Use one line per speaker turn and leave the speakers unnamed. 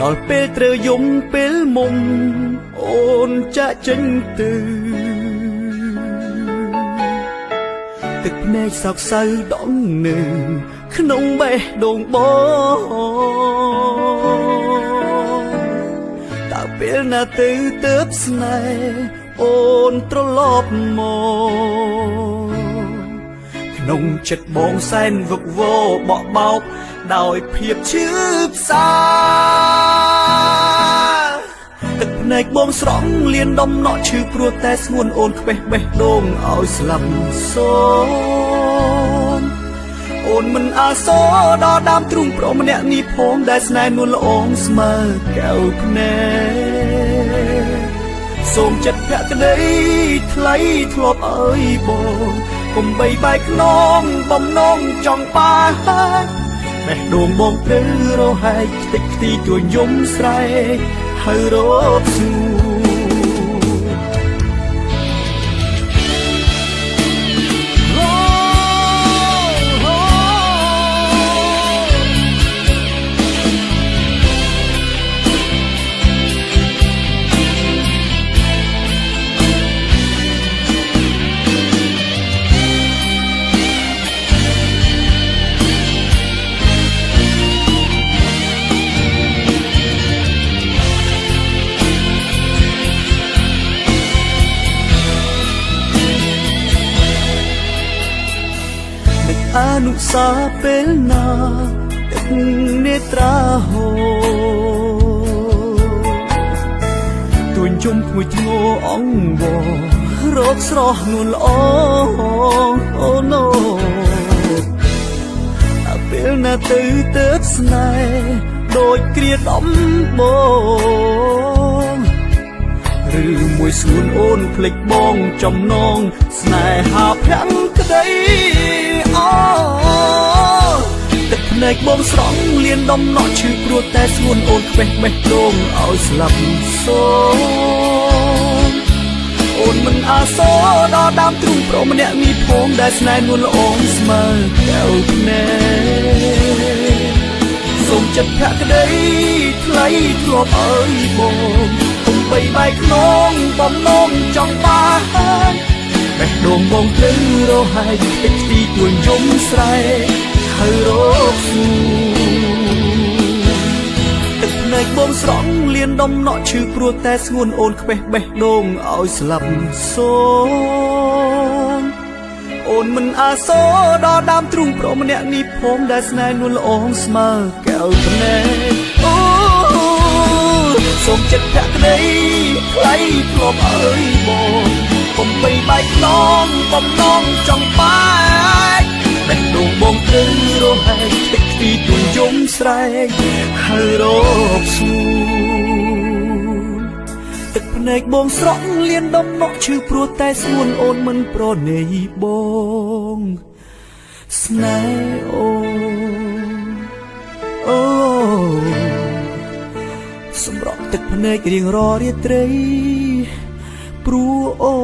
ដល់ពេលត្រូវយំពេលមុំអូនចាក់ចេញទៅទឹកភ្នែកសោកសៅដងនៅក្នុងបេះដូងបងតើពេលណាទៅទៅស្នេហ៍អូនត្រឡប់មកក្នុងចិត្តបងសែនវឹកវរបក់បោកដោយភាពឈឺផ្សាទឹកភ្នែកបងស្រង់លៀនដំណក់ឈឺព្រោះតែស្ងួនអូនខ្វេះបេះដូងឲ្យស្លាប់សូនអូនមិនអាសូរដល់ដើមទ្រូងប្រុសម្នាក់នេះផងដែលស្នេហ៍នួនល្អងស្មើកែវភ្នែកសូមចិត្តភក្តីថ្លៃធ្លាប់អើយបងកុំបីបែកខ្នងបំណងចង់បានបេះដូងបងត្រូវរហែកខ្ទេចខ្ទីជួយយំស្រែកហើយរកសួរអនុសាពេលណាទឹកនេត្រាហូទួញជុំមួយធ្ងោអង្វររកស្រស់នួនល្អអូណូពេលណាទៅទៅស្នេហ៍ដូចគ្រាដំបងឬមួយស្ងួនអូនភ្លេចបងចំណងស្នេហាភក្តីអូទឹកភ្នែកបងស្រង់លៀនដំណក់ឈឺព្រោះតែស្ងួនអូនខ្វេះបេះដូងឲ្យស្លាប់សូនអូនមិនអាសូរដល់ដើមទ្រូងប្រុសម្នាក់នេះផងដែលស្នេហ៍នួនល្អងស្មើកែវភ្នែកសូមចិត្តភក្តីថ្លៃធ្លាប់អើយបងកុំបីបែកខ្នងបំណងចង់បានបេះដូងបងត្រូវរហែកខ្ទេចខ្ទីជួយយំស្រែកហើយរកសួរទឹកភ្នែកបងស្រង់លៀនដំណក់ឈឺព្រោះតែស្ងួនអូនខ្វេះបេះដូងឲ្យស្លាប់សូនអូនមិនអាសូរដល់ដើមទ្រូងប្រុសម្នាក់នេះផងដែលស្នេហ៍នួនល្អងស្មើកែវភ្នែកអូសូមចិត្តភក្តីថ្លៃធ្លាប់អើយបងកុំបីបែកខ្នងបំណងចង់បានបេះដូងបងត្រូវរហែកខ្ទេចខ្ទីទួញយំស្រែកហើយរកសួរទឹកភ្នែកបងស្រក់លៀនដំណក់ឈឺព្រោះតែស្ងួនអូនមិនប្រណីបងស្នេហ៍អូសម្រាប់ទឹកភ្នែករៀងរាល់រាត្រីព្រោះអូ